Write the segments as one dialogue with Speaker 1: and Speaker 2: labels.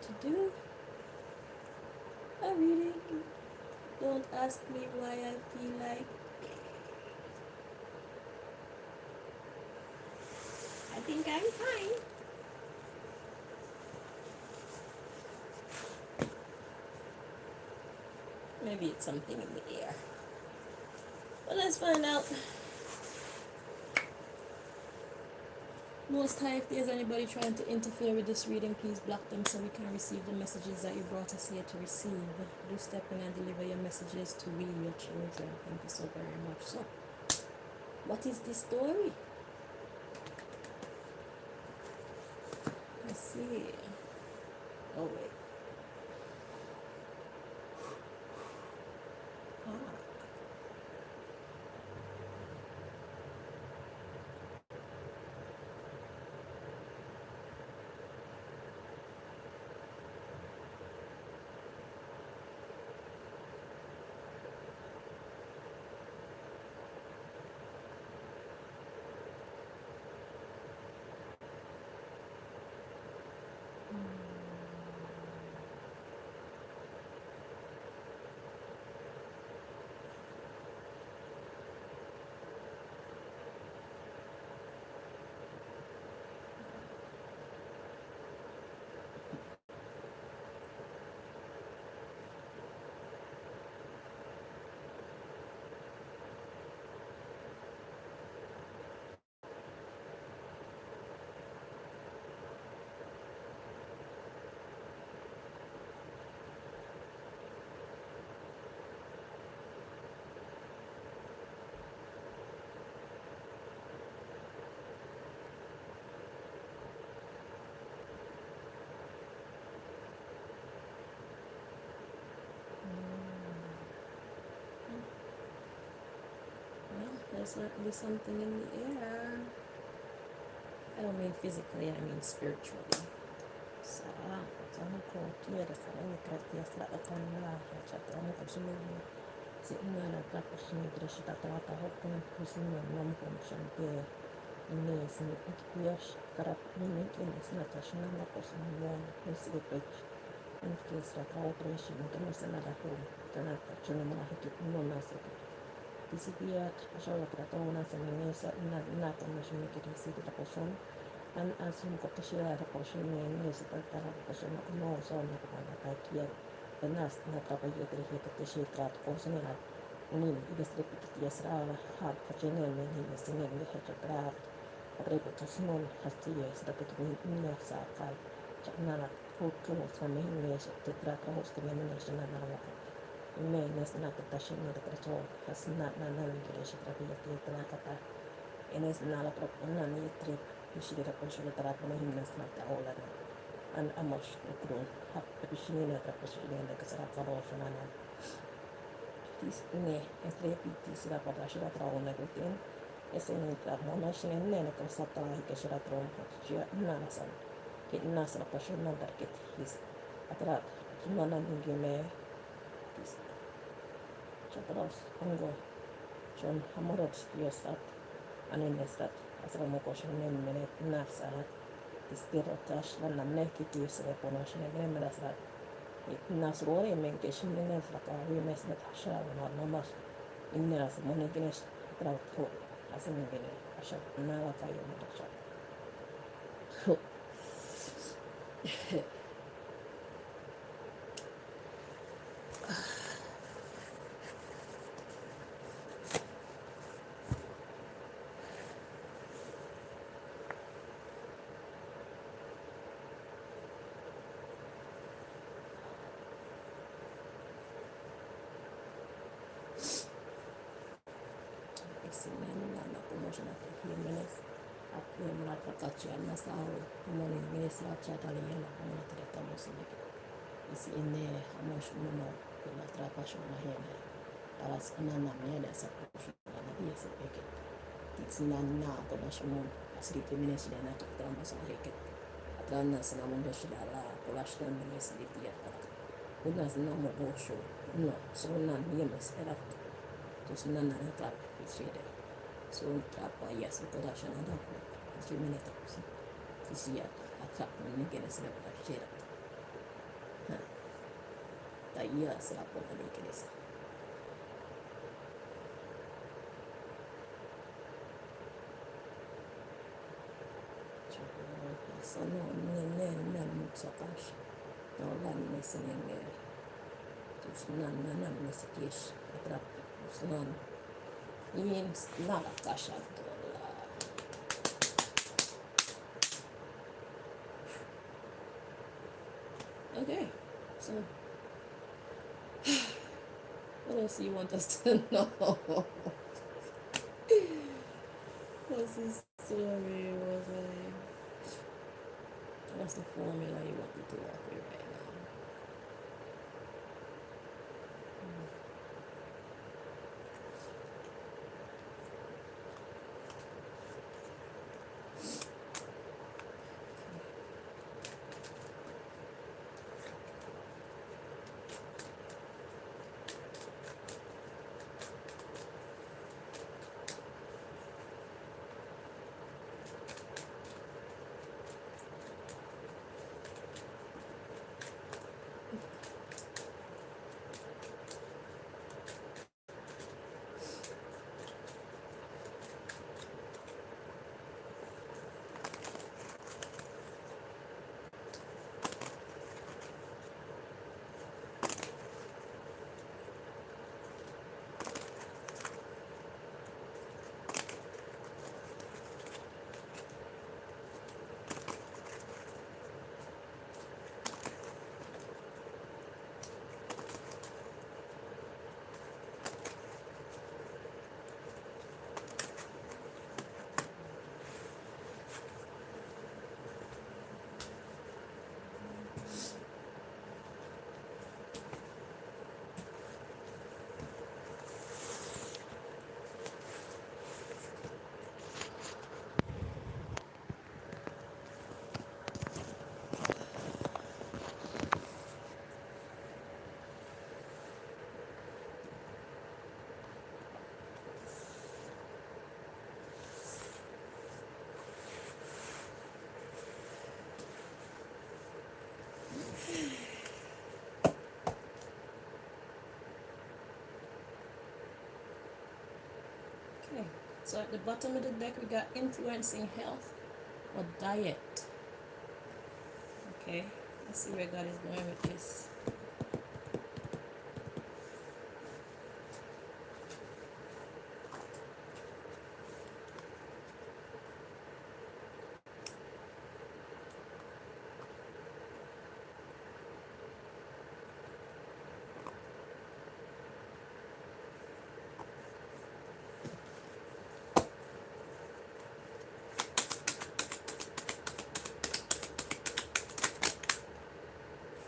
Speaker 1: to do a reading. Don't ask me why I feel like. I think I'm fine. Maybe it's something in the air. But let's find out. Most High, if there's anybody trying to interfere with this reading, please block them so we can receive the messages that you brought us here to receive. Do step in and deliver your messages to we, your children. Thank you so very much. So, what is the story? Let's see. Oh, wait. Ah. Well, there's certainly something in the air. I don't mean physically, I mean spiritually. So, Disipiat, asolla tratona, se menesa, na commission que decide la persona, and as un cotashia, the person in yes, but the person no son of the Takia, the Nas, not a year to hit the shit rat, Osnilla, Nin, it is repeated yes, hard catching when he was singing the head of draft, a reputation has 2 years that between Nia Sakai, Nana, who close from English, the track host elimination and Menes nakatashi na depreso hasna na nangire shitrapi yati nakata enes nala propona ni trip ishira posho trapona himnas mata ola an amos ukron hap pishini na trapishini na kasara karosho na tis ne etrepi tis la patashira traona kutin esen trapona shinen ne kasata hikashira tron hotchia nana san kit nasra posho na target his atrat kimana ningime Chataros, Ongo, John Hamorot, Yosat, Anenestat, Asramokoshan, Menet, Nasarat, Istirotash, Namneki, Reponotion, and Nemrasat. It Nasrori, Menkeshin, Nesraka, Remes, Natasha, or Nomas, in Nas, Monigines, Trout, as a Mingine, a shop, Nalaka, shop. Sinanana promotion at Jimenez at Yamata Kachian Nasao, Moni Minister Chataliana, Monate Tamusinic. Is in there, Hamoshmuno, La Trapashona Hene, Taras Anana Menes, a portion of the Yes Picket. It's Nana Konashumun, a sleepy minister and at Dramas on Ricket. Atlanas and Amundoshila, Polashtan Ministry Theatre. Unas no more show, no, so none Yemes erat. Just none at that, it's so trappa yes production ada 3 minutes. This year, a cup when you get a snap like shit. that yellow slap on the make this. So no so gosh. No land missing in there. There's none message. There's none. Means nada cash out. Okay, so what else do you want us to know? What's the story? What's the formula you want me to work with right now? Okay, so at the bottom of the deck we got influencing health or diet. Okay, let's see where God is going with this.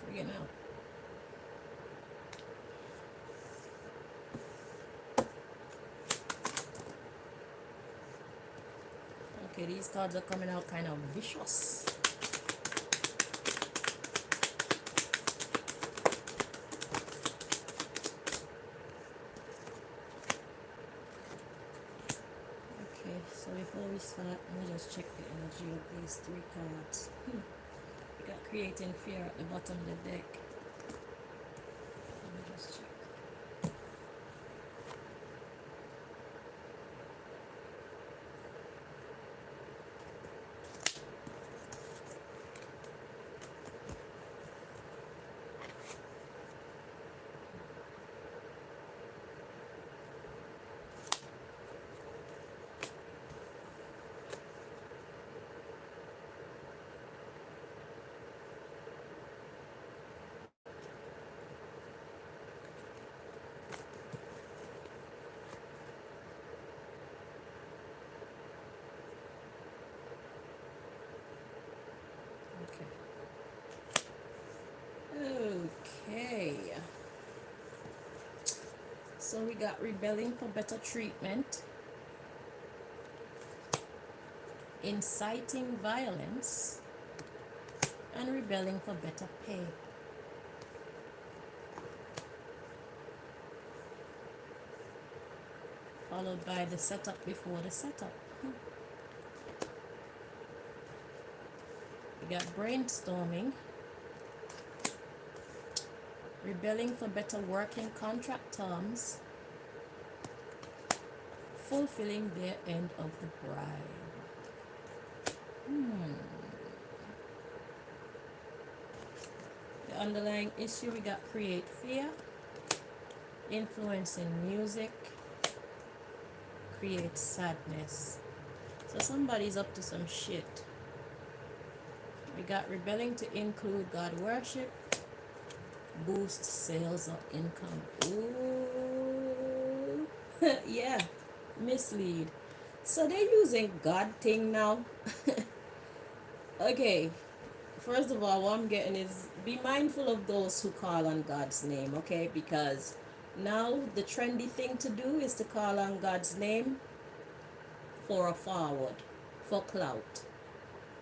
Speaker 1: Freaking out. Okay, these cards are coming out kind of vicious. Okay, so before we start, let me just check the energy of these three cards. We got creating fear at the bottom of the deck. Let me just check. Okay. So we got rebelling for better treatment, inciting violence, and rebelling for better pay. Followed by the setup before the setup. We got brainstorming,
Speaker 2: rebelling for better working contract terms, fulfilling their end of the bribe. The underlying issue, we got create fear, influence in music, create sadness. So somebody's up to some shit. We got rebelling to include God worship, boost sales or income. Ooh, yeah, mislead. So they're using God thing now. Okay, first of all, what I'm getting is be mindful of those who call on God's name, okay? Because now the trendy thing to do is to call on God's name for a forward, for clout,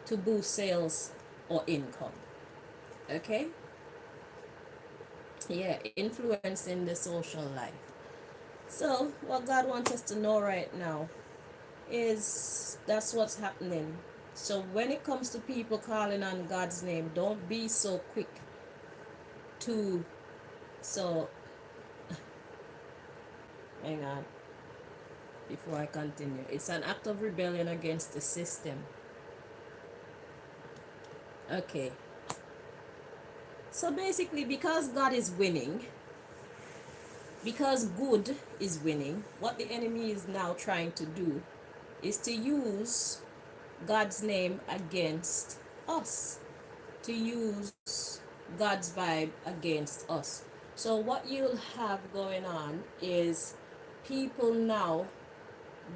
Speaker 2: to boost sales or income, okay? Yeah, influencing the social life. So, what God wants us to know right now is that's what's happening. So, when it comes to people calling on God's name, don't be so quick to. So, hang on before I continue. It's an act of rebellion against the system. Okay. So, basically, because God is winning, because good is winning, what the enemy is now trying to do is to use God's name against us, to use God's vibe against us. So, what you'll have going on is people now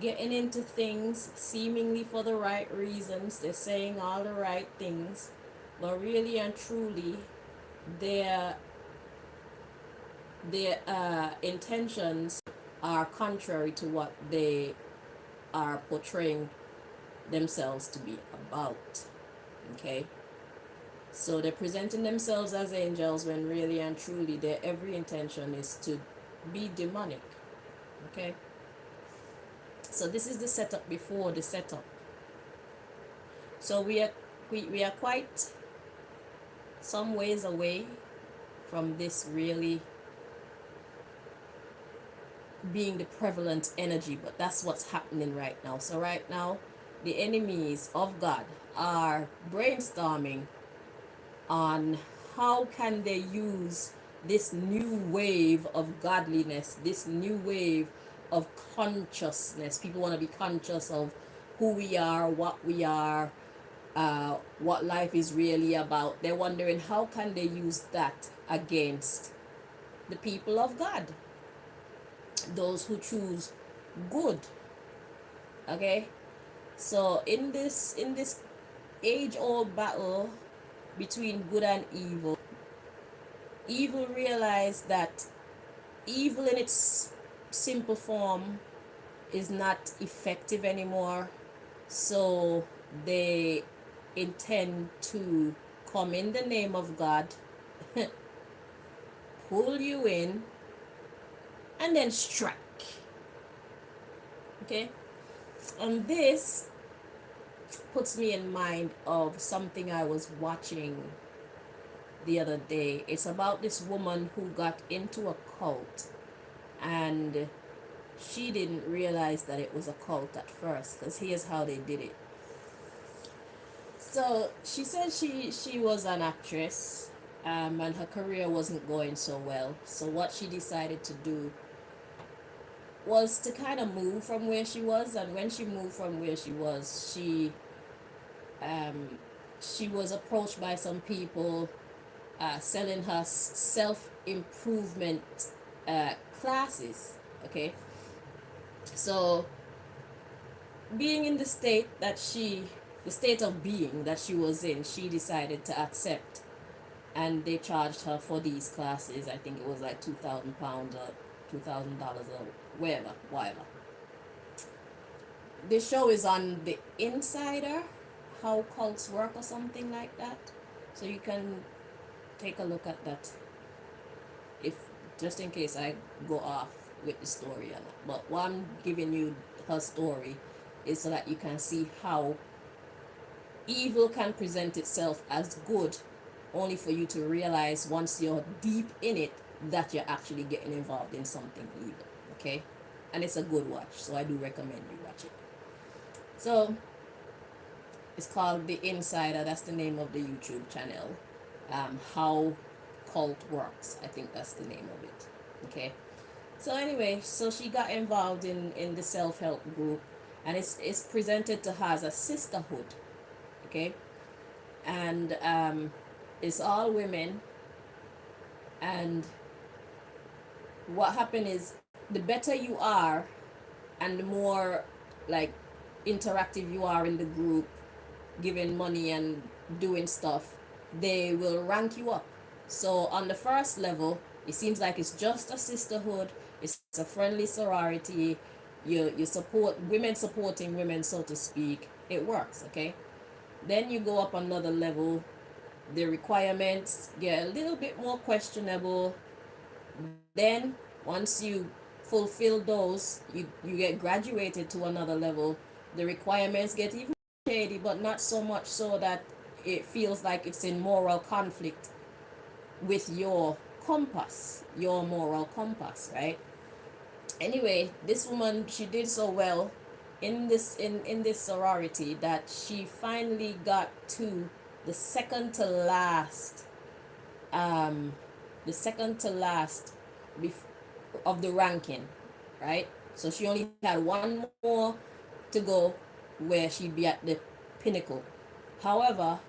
Speaker 2: getting into things seemingly for the right reasons, they're saying all the right things, but really and truly, their intentions are contrary to what they are portraying themselves to be about. Okay, so they're presenting themselves as angels when really and truly their every intention is to be demonic. Okay, so this is the setup before the setup. So we are quite some ways away from this really being the prevalent energy, but that's what's happening right now. So right now the enemies of God are brainstorming on how can they use this new wave of godliness, this new wave of consciousness. People want to be conscious of who we are, what life is really about. They're wondering how can they use that against the people of God, those who choose good. Okay, so in this age old battle between good and evil realized that evil in its simple form is not effective anymore. So they intend to come in the name of God, pull you in, and then strike. Okay? And this puts me in mind of something I was watching the other day. It's about this woman who got into a cult, and she didn't realize that it was a cult at first, because here's how they did it. So she said she was an actress, and her career wasn't going so well. So what she decided to do was to kind of move from where she was. And when she moved from where she was, she was approached by some people selling her self improvement classes. Okay, so being in the state of being that she was in, she decided to accept, and they charged her for these classes. I think it was like £2,000 or $2,000 or whatever. The show is on the Insider, how cults work or something like that. So you can take a look at that, if just in case I go off with the story or not. But what I'm giving you her story is so that you can see how evil can present itself as good only for you to realize once you're deep in it that you're actually getting involved in something evil. Okay, and it's a good watch, so I do recommend you watch it. So it's called The Insider. That's the name of the YouTube channel. How Cult Works. I think that's the name of it. Okay. So anyway, so she got involved in the self-help group, and it's presented to her as a sisterhood. Okay. And it's all women. And what happened is, the better you are and the more like interactive you are in the group, giving money and doing stuff, they will rank you up. So on the first level, it seems like it's just a sisterhood, it's a friendly sorority, you support women supporting women, so to speak. It works. Okay, then you go up another level, the requirements get a little bit more questionable. Then once you fulfill those, you get graduated to another level. The requirements get even shady, but not so much so that it feels like it's in moral conflict with your compass, your moral compass, right? Anyway, this woman, she did so well in this sorority that she finally got to the second to last, um the second to last of the ranking, right? So she only had one more to go where she'd be at the pinnacle. However,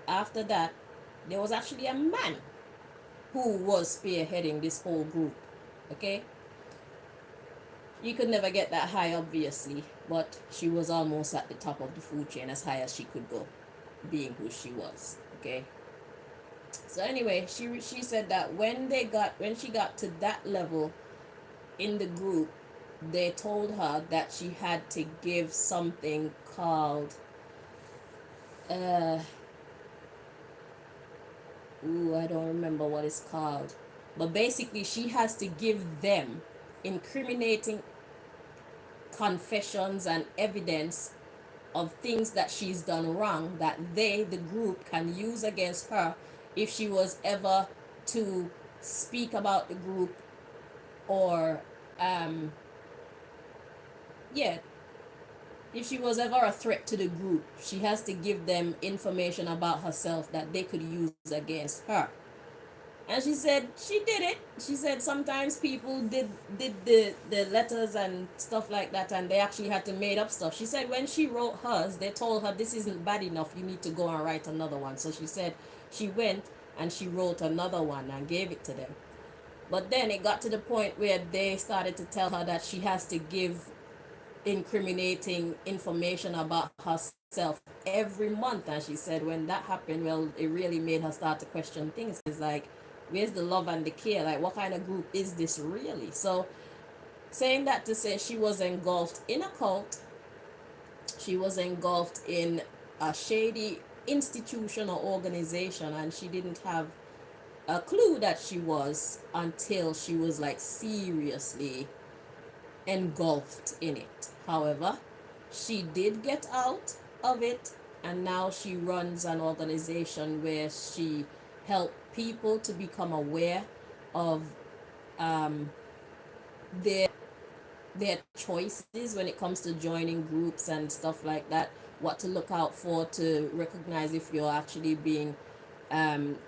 Speaker 2: after that, there was actually a man who was spearheading this whole group. Okay, you could never get that high, obviously, but she was almost at the top of the food chain, as high as she could go, being who she was. Okay. So anyway, she said that when she got to that level in the group, they told her that she had to give something called uh I don't remember what it's called, but basically she has to give them incriminating confessions and evidence of things that she's done wrong, that they, the group, can use against her if she was ever to speak about the group, or um yeah, if she was ever a threat to the group, she has to give them information about herself that they could use against her. And she said she did it. She said sometimes people did the letters and stuff like that, and they actually had to made up stuff. She said when she wrote hers, they told her this isn't bad enough, you need to go and write another one. So she said she went and she wrote another one and gave it to them. But then it got to the point where they started to tell her that she has to give incriminating information about herself every month. And she said when that happened, well, it really made her start to question things. It's like, where's the love and the care? Like, what kind of group is this really? So saying that to say, she was engulfed in a cult, she was engulfed in a shady institution or organization, and she didn't have a clue that she was until she was like seriously engulfed in it. However, she did get out of it, and now she runs an organization where she helped people to become aware of um, their their choices when it comes to joining groups and stuff like that. What to look out for to recognize if you're actually being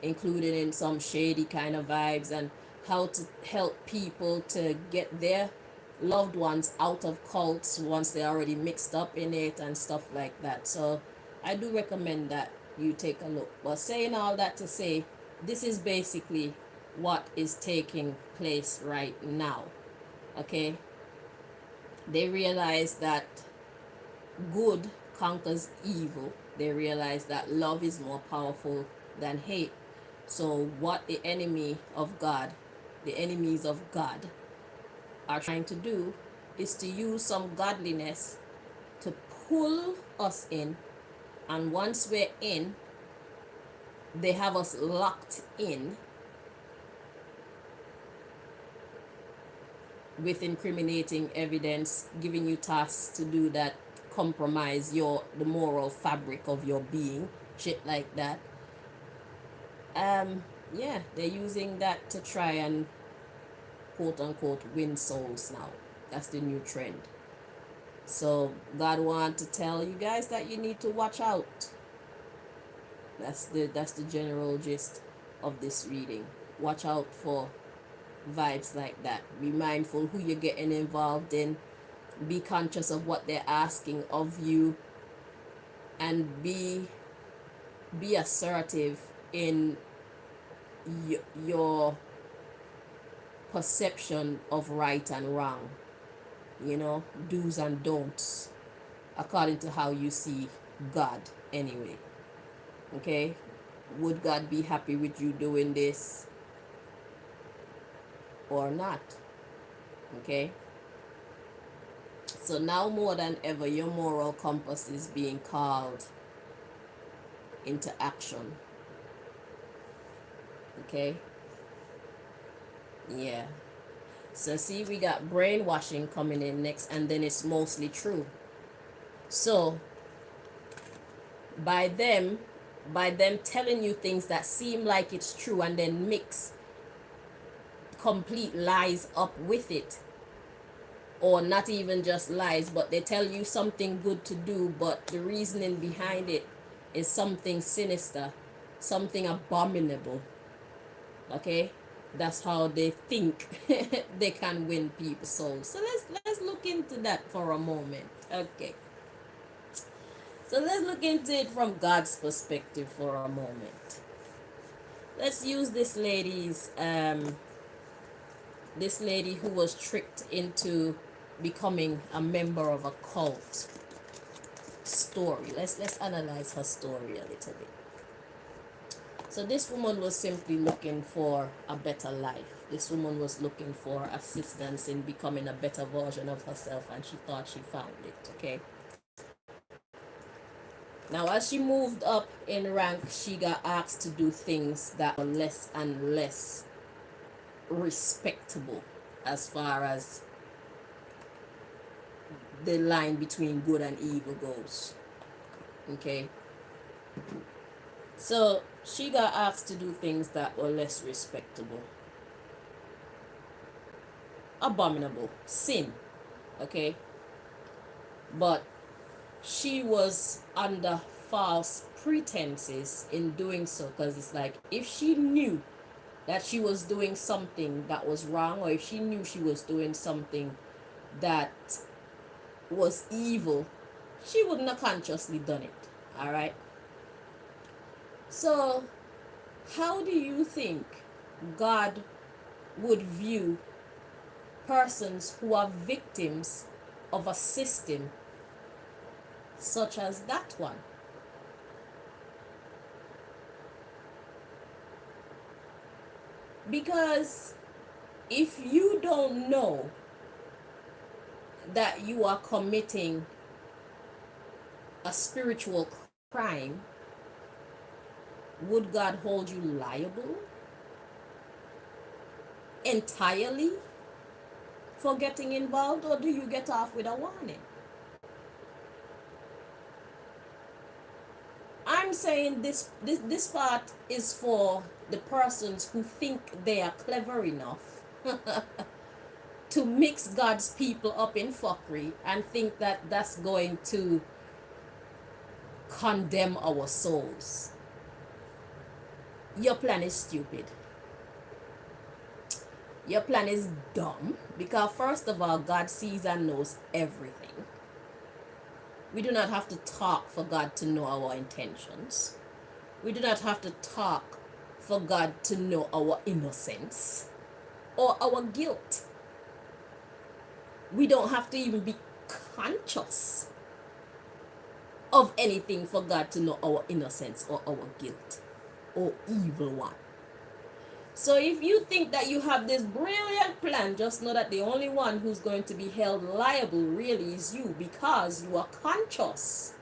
Speaker 2: included in some shady kind of vibes, and how to help people to get their loved ones out of cults once they're already mixed up in it and stuff like that. So I do recommend that you take a look. But saying all that to say, this is basically what is taking place right now. Okay, they realize that good conquers evil. They realize that love is more powerful than hate. So what the enemy of God, the enemies of God, are trying to do is to use some godliness to pull us in. And once we're in, they have us locked in with incriminating evidence, giving you tasks to do that compromise the moral fabric of your being, shit like that. yeah, they're using that to try and quote unquote win souls now. That's the new trend. So God want to tell you guys that you need to watch out. That's the general gist of this reading. Watch out for vibes like that. Be mindful who you're getting involved in. Be conscious of what they're asking of you, and be assertive in your perception of right and wrong. Do's and don'ts according to how you see God anyway. Okay? Would God be happy with you doing this or not? Okay? So now more than ever, your moral compass is being called into action. Okay? Yeah. So see, we got brainwashing coming in next, and then it's mostly true. So by them telling you things that seem like it's true and then mix complete lies up with it, or not even just lies, but they tell you something good to do, but the reasoning behind it is something sinister, something abominable. Okay, that's how they think they can win people's souls. So let's look into that for a moment. Okay, so let's look into it from God's perspective for a moment. Let's use this lady who was tricked into becoming a member of a cult story. Let's analyze her story a little bit. So this woman was simply looking for a better life. This woman was looking for assistance in becoming a better version of herself, and she thought she found it. Okay, now as she moved up in rank, she got asked to do things that were less and less respectable as far as the line between good and evil goes. Okay, so she got asked to do things that were less respectable, abominable, sin. Okay, but she was under false pretenses in doing so, because it's like, if she knew that she was doing something that was wrong, or if she knew she was doing something that was evil, she wouldn't have consciously done it. All right, so how do you think God would view persons who are victims of a system such as that one? Because if you don't know that you are committing a spiritual crime, would God hold you liable entirely for getting involved, or do you get off with a warning? I'm saying this part is for the persons who think they are clever enough to mix God's people up in fuckery and think that that's going to condemn our souls. Your plan is stupid. Your plan is dumb, because first of all, God sees and knows everything. We do not have to talk for God to know our intentions. We do not have to talk for God to know our innocence or our guilt. We don't have to even be conscious of anything for God to know our innocence or our guilt or evil one. So if you think that you have this brilliant plan, just know that the only one who's going to be held liable really is you, because you are conscious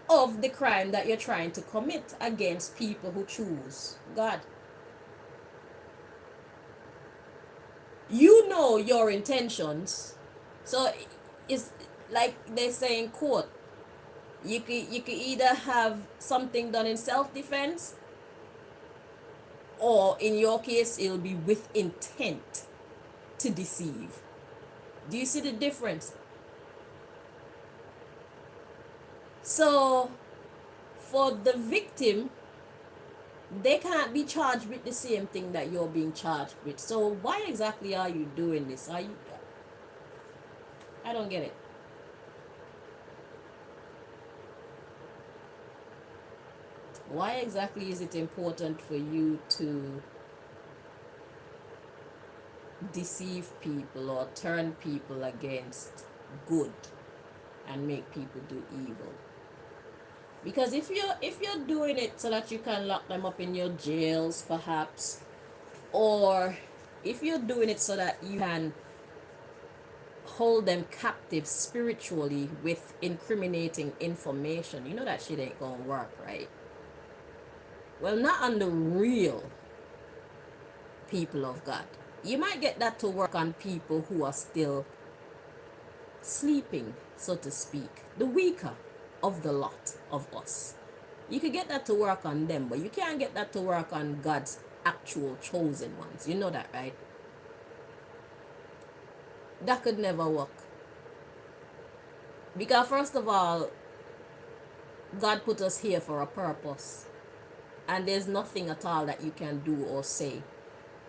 Speaker 2: of the crime that you're trying to commit against people who choose God. You know your intentions. So it's like they say in court, you could either have something done in self-defense, or in your case, it'll be with intent to deceive. Do you see the difference? So, for the victim, they can't be charged with the same thing that you're being charged with. So, why exactly are you doing this? Are you? I don't get it. Why exactly is it important for you to deceive people or turn people against good and make people do evil? Because if you're doing it so that you can lock them up in your jails, perhaps, or if you're doing it so that you can hold them captive spiritually with incriminating information, you know that shit ain't gonna work, right? Well, not on the real people of God. You might get that to work on people who are still sleeping, so to speak, the weaker of the lot of us. You could get that to work on them, but you can't get that to work on God's actual chosen ones. You know that, right? That could never work. Because, first of all, God put us here for a purpose. And there's nothing at all that you can do or say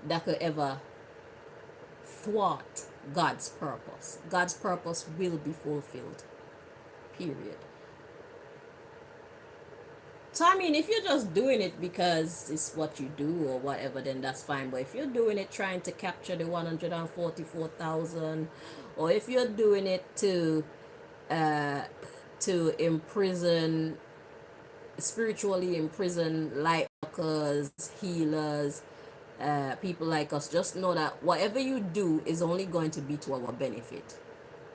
Speaker 2: that could ever thwart God's purpose. God's purpose will be fulfilled. Period. So, I mean, if you're just doing it because it's what you do or whatever, then that's fine. But if you're doing it trying to capture the 144,000, or if you're doing it uh, to imprison, spiritually imprison light workers, healers, people like us, just know that whatever you do is only going to be to our benefit.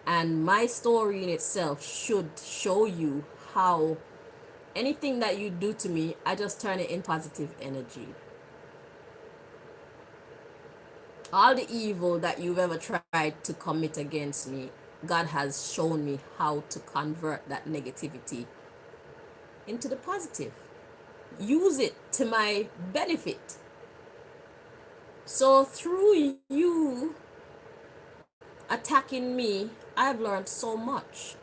Speaker 2: And my story in itself should show you how anything that you do to me, I just turn it in positive energy. All the evil that you've ever tried to commit against me, God has shown me how to convert that negativity into the positive. Use it to my benefit. So through you attacking me, I've learned so much.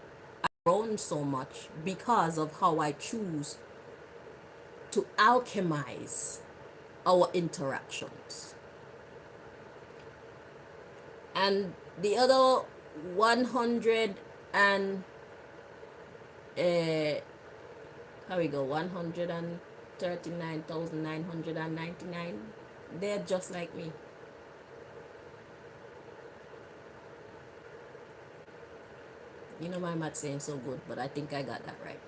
Speaker 2: I've grown so much because of how I choose to alchemize our interactions. And the other 100 and how we go 139,999, they're just like me. You know, my math saying so good, but I think I got that right.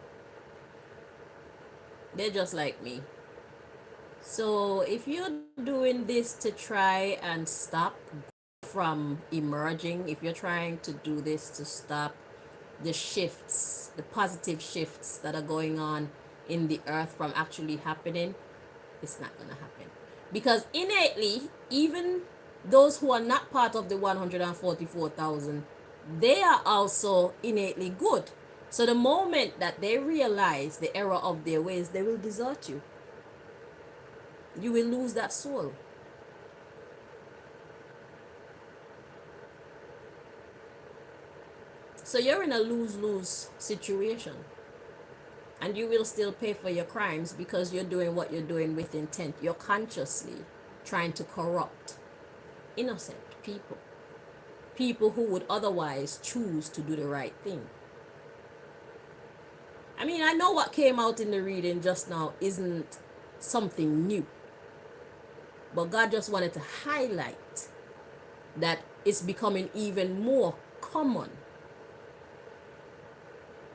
Speaker 2: They're just like me. So if you're doing this to try and stop from emerging, if you're trying to do this to stop the shifts, the positive shifts that are going on in the earth from actually happening, it's not going to happen. Because innately, even those who are not part of the 144,000, they are also innately good. So the moment that they realize the error of their ways, they will desert you. You will lose that soul. So you're in a lose-lose situation. And you will still pay for your crimes because you're doing what you're doing with intent. You're consciously trying to corrupt innocent people. People who would otherwise choose to do the right thing. I mean, I know what came out in the reading just now isn't something new. But God just wanted to highlight that it's becoming even more common.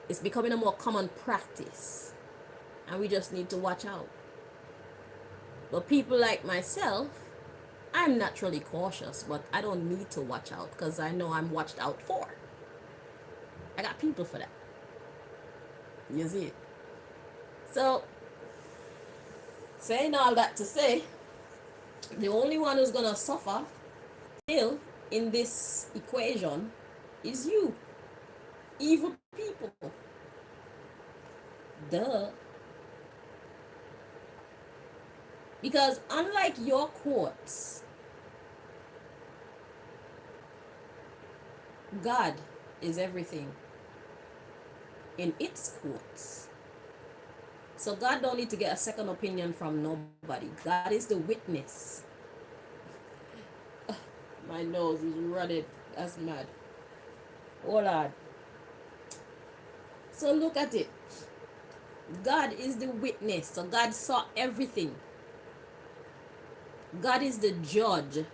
Speaker 2: It's becoming a more common practice. And we just need to watch out. But people like myself, I'm naturally cautious, but I don't need to watch out because I know I'm watched out for. I got people for that. You see it? So, saying all that to say, the only one who's going to suffer still in this equation is you. Evil people. Duh. Because unlike your courts, God is everything in its courts. So God don't need to get a second opinion from nobody. God is the witness. My nose is running. That's mad. Oh Lord. So look at it. God is the witness. So God saw everything. God is the judge.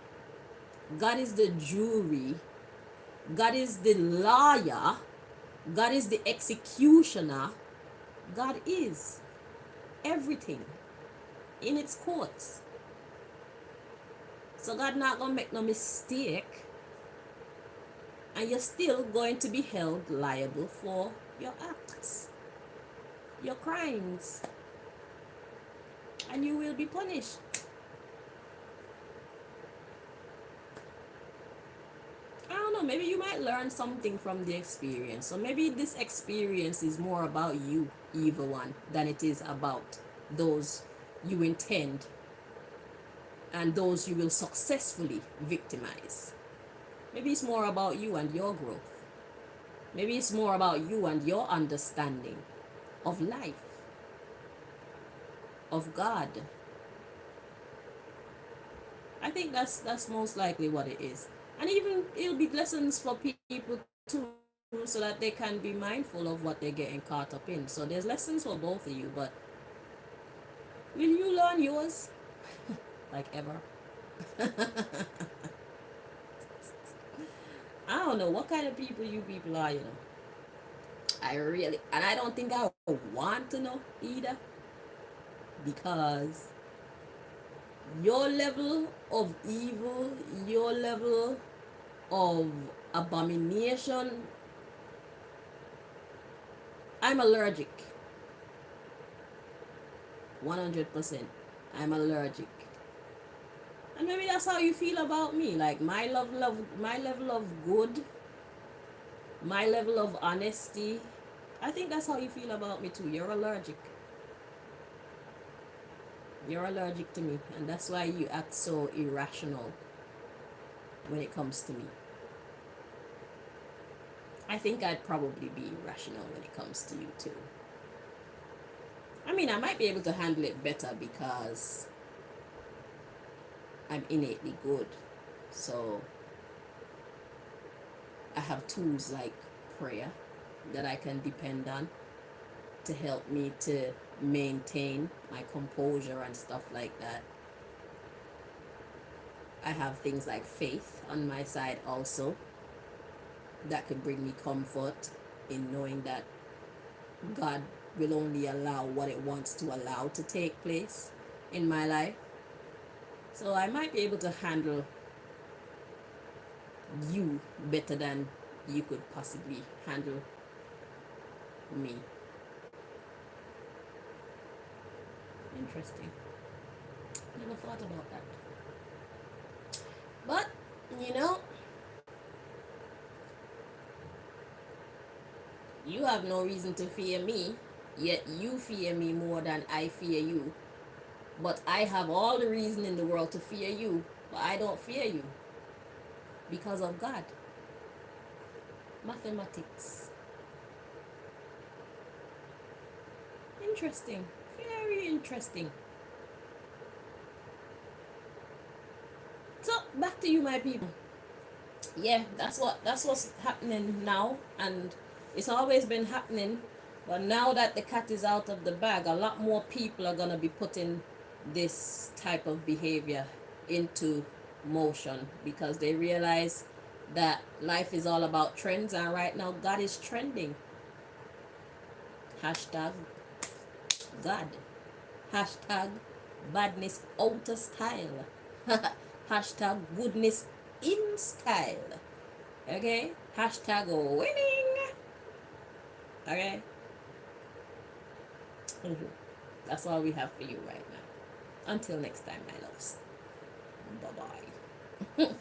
Speaker 2: God is the jury. God is the lawyer. God is the executioner. God is everything in its courts. So God not gonna make no mistake, and you're still going to be held liable for your acts, your crimes, and you will be punished. I don't know, maybe you might learn something from the experience. So maybe this experience is more about you, evil one, than it is about those you intend and those you will successfully victimize. Maybe it's more about you and your growth. Maybe it's more about you and your understanding of life, of God. I think that's most likely what it is. And even it'll be lessons for people too, so that they can be mindful of what they're getting caught up in. So there's lessons for both of you, but will you learn yours? Like ever? I don't know what kind of people you people are, you know. I really, and I don't think I want to know either, because your level of evil, your level of abomination, I'm allergic. 100%. I'm allergic. And maybe that's how you feel about me. Like my level of good, my level of honesty. I think that's how you feel about me too. You're allergic. You're allergic to me, and that's why you act so irrational when it comes to me. I think I'd probably be irrational when it comes to you too. I mean, I might be able to handle it better because I'm innately good. So I have tools like prayer that I can depend on to help me to maintain my composure and stuff like that. I have things like faith on my side also that could bring me comfort in knowing that God will only allow what it wants to allow to take place in my life. So I might be able to handle you better than you could possibly handle me. Interesting. Never thought about that. But, you know, you have no reason to fear me, yet you fear me more than I fear you. But I have all the reason in the world to fear you, but I don't fear you because of God. Mathematics. Interesting. Very interesting. So back to you, my people. Yeah, that's what's happening now, and it's always been happening. But now that the cat is out of the bag, a lot more people are gonna be putting this type of behavior into motion because they realize that life is all about trends, and right now God is trending. Hashtag God. Hashtag badness out of style. Hashtag goodness in style. Okay? Hashtag winning. Okay? That's all we have for you right now. Until next time, my loves. Bye bye.